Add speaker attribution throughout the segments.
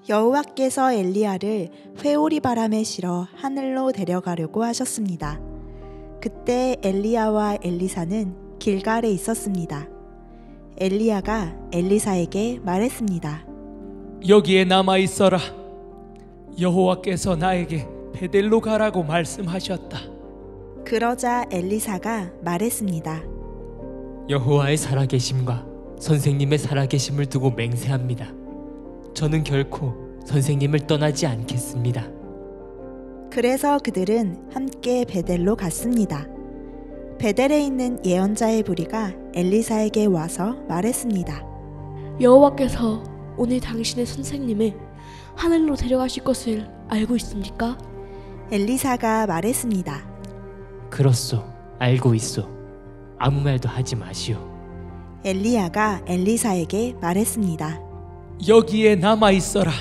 Speaker 1: 여호와께서 엘리야를 회오리 바람에 실어 하늘로 데려가려고 하셨습니다. 그때 엘리야와 엘리사는 길갈에 있었습니다. 엘리야가 엘리사에게 말했습니다.
Speaker 2: 여기에 남아 있어라. 여호와께서 나에게 베델로 가라고 말씀하셨다.
Speaker 1: 그러자 엘리사가 말했습니다.
Speaker 3: 여호와의 살아계심과 선생님의 살아계심을 두고 맹세합니다. 저는 결코 선생님을 떠나지 않겠습니다.
Speaker 1: 그래서 그들은 함께 베델로 갔습니다. 베델에 있는 예언자의 부리가 엘리사에게 와서 말했습니다.
Speaker 4: 여호와께서 오늘 당신의 선생님을 하늘로 데려가실 것을 알고 있습니까?
Speaker 1: 엘리사가 말했습니다.
Speaker 3: 그렇소, 알고 있소. 아무 말도 하지 마시오.
Speaker 1: 엘리야가 엘리사에게 말했습니다.
Speaker 2: 여기에 남아 있어라.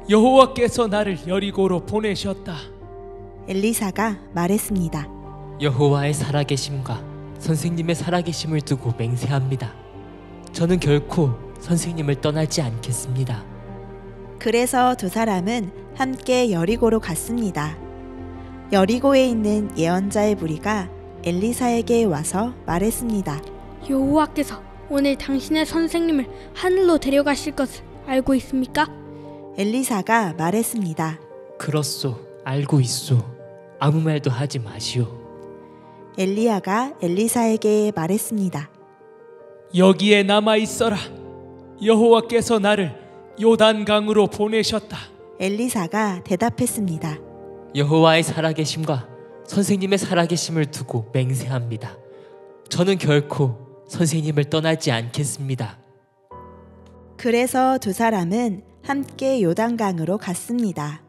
Speaker 2: 여호와께서 나를 여리고로 보내셨다.
Speaker 1: 엘리사가 말했습니다.
Speaker 3: 여호와의 살아계심과 선생님의 살아계심을 두고 맹세합니다. 저는 결코 선생님을 떠나지 않겠습니다.
Speaker 1: 그래서 두 사람은 함께 여리고로 갔습니다. 여리고에 있는 예언자의 무리가 엘리사에게 와서 말했습니다.
Speaker 5: 여호와께서 오늘 당신의 선생님을 하늘로 데려가실 것을 알고 있습니까?
Speaker 1: 엘리사가 말했습니다.
Speaker 3: 그렇소, 알고 있소. 아무 말도 하지 마시오.
Speaker 1: 엘리야가 엘리사에게 말했습니다.
Speaker 2: 여기에 남아 있어라. 여호와께서 나를 요단강으로 보내셨다.
Speaker 1: 엘리사가 대답했습니다.
Speaker 3: 여호와의 살아계심과 선생님의 살아계심을 두고 맹세합니다. 저는 결코 선생님을 떠나지 않겠습니다.
Speaker 1: 그래서 두 사람은 함께 요단강으로 갔습니다.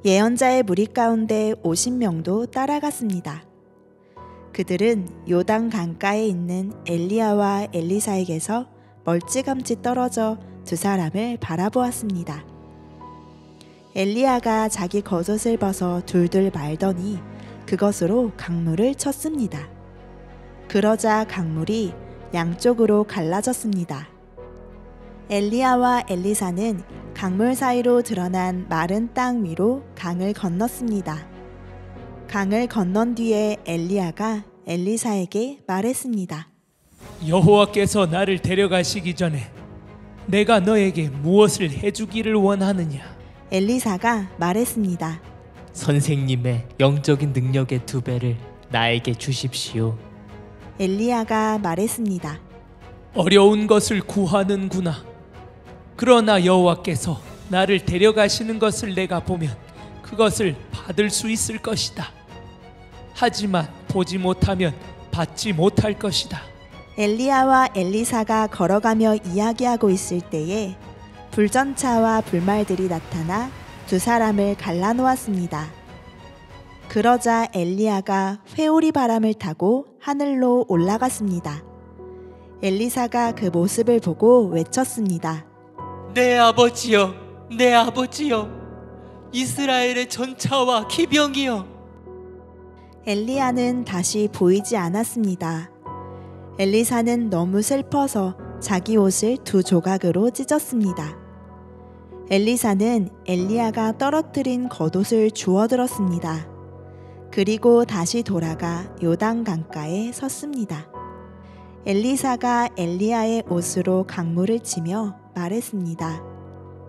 Speaker 1: 예언자의 무리 가운데 50명도 따라갔습니다. 그들은 요단 강가에 있는 엘리야와 엘리사에게서 멀찌감치 떨어져 두 사람을 바라보았습니다. 엘리야가 자기 겉옷을 벗어 둘둘 말더니 그것으로 강물을 쳤습니다. 그러자 강물이 양쪽으로 갈라졌습니다. 엘리야와 엘리사는 강물 사이로 드러난 마른 땅 위로 강을 건넜습니다. 강을 건넌 뒤에 엘리야가 엘리사에게 말했습니다.
Speaker 2: 여호와께서 나를 데려가시기 전에 내가 너에게 무엇을 해주기를 원하느냐?
Speaker 1: 엘리사가 말했습니다.
Speaker 3: 선생님의 영적인 능력의 2배를 나에게 주십시오.
Speaker 1: 엘리야가 말했습니다.
Speaker 2: 어려운 것을 구하는구나. 그러나 여호와께서 나를 데려가시는 것을 내가 보면 그것을 받을 수 있을 것이다. 하지만 보지 못하면 받지 못할 것이다.
Speaker 1: 엘리야와 엘리사가 걸어가며 이야기하고 있을 때에 불전차와 불말들이 나타나 두 사람을 갈라놓았습니다. 그러자 엘리야가 회오리 바람을 타고 하늘로 올라갔습니다. 엘리사가 그 모습을 보고 외쳤습니다.
Speaker 3: 내 아버지여, 내 아버지여, 이스라엘의 전차와 기병이여.
Speaker 1: 엘리야는 다시 보이지 않았습니다. 엘리사는 너무 슬퍼서 자기 옷을 2조각으로 찢었습니다. 엘리사는 엘리야가 떨어뜨린 겉옷을 주워들었습니다. 그리고 다시 돌아가 요단 강가에 섰습니다. 엘리사가 엘리야의 옷으로 강물을 치며 말했습니다.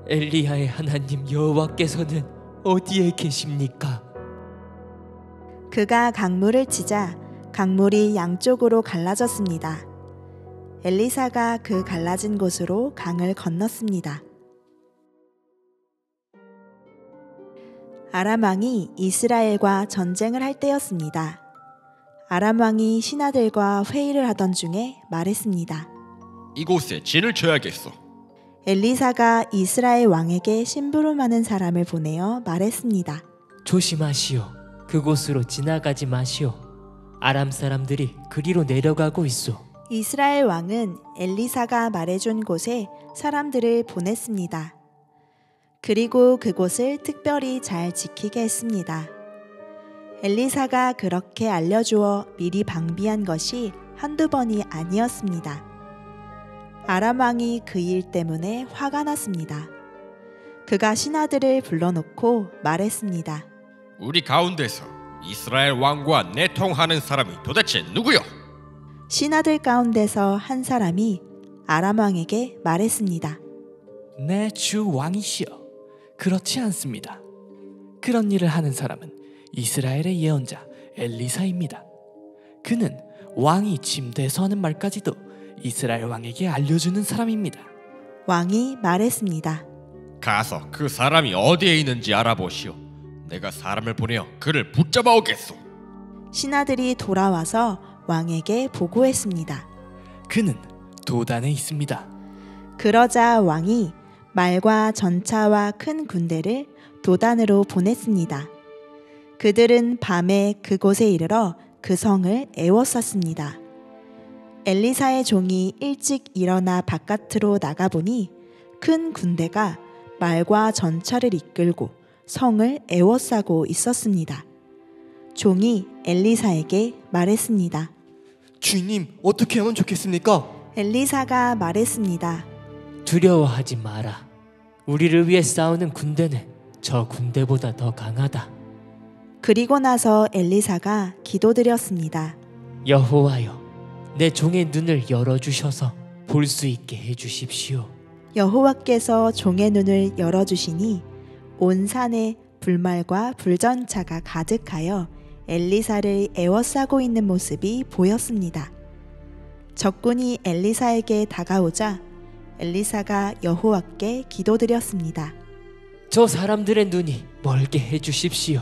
Speaker 3: 엘리야의 하나님 여호와께서는 어디에 계십니까?
Speaker 1: 그가 강물을 치자 강물이 양쪽으로 갈라졌습니다. 엘리사가 그 갈라진 곳으로 강을 건넜습니다. 아람 왕이 이스라엘과 전쟁을 할 때였습니다. 아람 왕이 신하들과 회의를 하던 중에 말했습니다.
Speaker 6: 이곳에 진을 쳐야겠어.
Speaker 1: 엘리사가 이스라엘 왕에게 심부름하는 사람을 보내어 말했습니다.
Speaker 3: 조심하시오. 그곳으로 지나가지 마시오. 아람 사람들이 그리로 내려가고 있소.
Speaker 1: 이스라엘 왕은 엘리사가 말해준 곳에 사람들을 보냈습니다. 그리고 그곳을 특별히 잘 지키게 했습니다. 엘리사가 그렇게 알려주어 미리 방비한 것이 한두 번이 아니었습니다. 아람 왕이 그 일 때문에 화가 났습니다. 그가 신하들을 불러놓고 말했습니다.
Speaker 6: 우리 가운데서 이스라엘 왕과 내통하는 사람이 도대체 누구요?
Speaker 1: 신하들 가운데서 한 사람이 아람 왕에게 말했습니다.
Speaker 7: 내 주 왕이시여, 그렇지 않습니다. 그런 일을 하는 사람은 이스라엘의 예언자 엘리사입니다. 그는 왕이 침대에서 하는 말까지도 이스라엘 왕에게 알려주는 사람입니다.
Speaker 1: 왕이 말했습니다.
Speaker 6: 가서 그 사람이 어디에 있는지 알아보시오. 내가 사람을 보내어 그를 붙잡아 오겠소.
Speaker 1: 신하들이 돌아와서 왕에게 보고했습니다.
Speaker 7: 그는 도단에 있습니다.
Speaker 1: 그러자 왕이 말과 전차와 큰 군대를 도단으로 보냈습니다. 그들은 밤에 그곳에 이르러 그 성을 에워쌌습니다. 엘리사의 종이 일찍 일어나 바깥으로 나가보니 큰 군대가 말과 전차를 이끌고 성을 에워싸고 있었습니다. 종이 엘리사에게 말했습니다.
Speaker 8: 주인님, 어떻게 하면 좋겠습니까?
Speaker 1: 엘리사가 말했습니다.
Speaker 3: 두려워하지 마라. 우리를 위해 싸우는 군대는 저 군대보다 더 강하다.
Speaker 1: 그리고 나서 엘리사가 기도드렸습니다.
Speaker 3: 여호와여, 내 종의 눈을 열어주셔서 볼 수 있게 해주십시오.
Speaker 1: 여호와께서 종의 눈을 열어주시니 온 산에 불말과 불전차가 가득하여 엘리사를 에워싸고 있는 모습이 보였습니다. 적군이 엘리사에게 다가오자 엘리사가 여호와께 기도드렸습니다.
Speaker 3: 저 사람들의 눈이 멀게 해주십시오.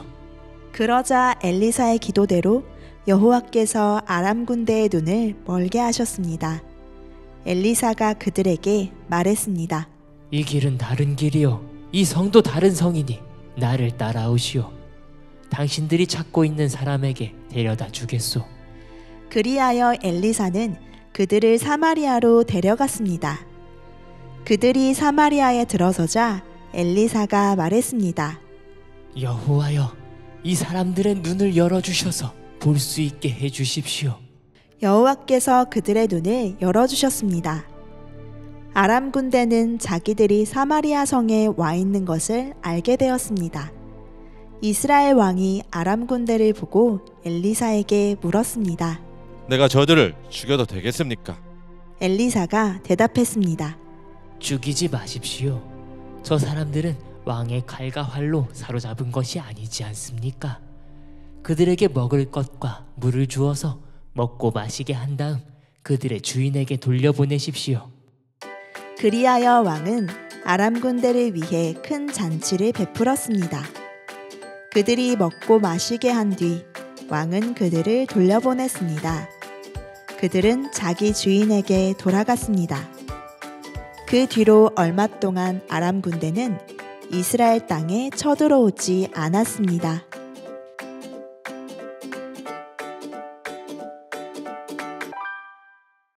Speaker 1: 그러자 엘리사의 기도대로 여호와께서 아람 군대의 눈을 멀게 하셨습니다. 엘리사가 그들에게 말했습니다.
Speaker 3: 이 길은 다른 길이요, 이 성도 다른 성이니 나를 따라오시오. 당신들이 찾고 있는 사람에게 데려다 주겠소.
Speaker 1: 그리하여 엘리사는 그들을 사마리아로 데려갔습니다. 그들이 사마리아에 들어서자 엘리사가 말했습니다.
Speaker 3: 여호와여, 이 사람들의 눈을 열어주셔서 볼 수 있게 해주십시오.
Speaker 1: 여호와께서 그들의 눈을 열어주셨습니다. 아람 군대는 자기들이 사마리아 성에 와 있는 것을 알게 되었습니다. 이스라엘 왕이 아람 군대를 보고 엘리사에게 물었습니다.
Speaker 9: 내가 저들을 죽여도 되겠습니까?
Speaker 1: 엘리사가 대답했습니다.
Speaker 3: 죽이지 마십시오. 저 사람들은 왕의 칼과 활로 사로잡은 것이 아니지 않습니까? 그들에게 먹을 것과 물을 주어서 먹고 마시게 한 다음 그들의 주인에게 돌려보내십시오.
Speaker 1: 그리하여 왕은 아람 군대를 위해 큰 잔치를 베풀었습니다. 그들이 먹고 마시게 한 뒤 왕은 그들을 돌려보냈습니다. 그들은 자기 주인에게 돌아갔습니다. 그 뒤로 얼마 동안 아람 군대는 이스라엘 땅에 쳐들어오지 않았습니다.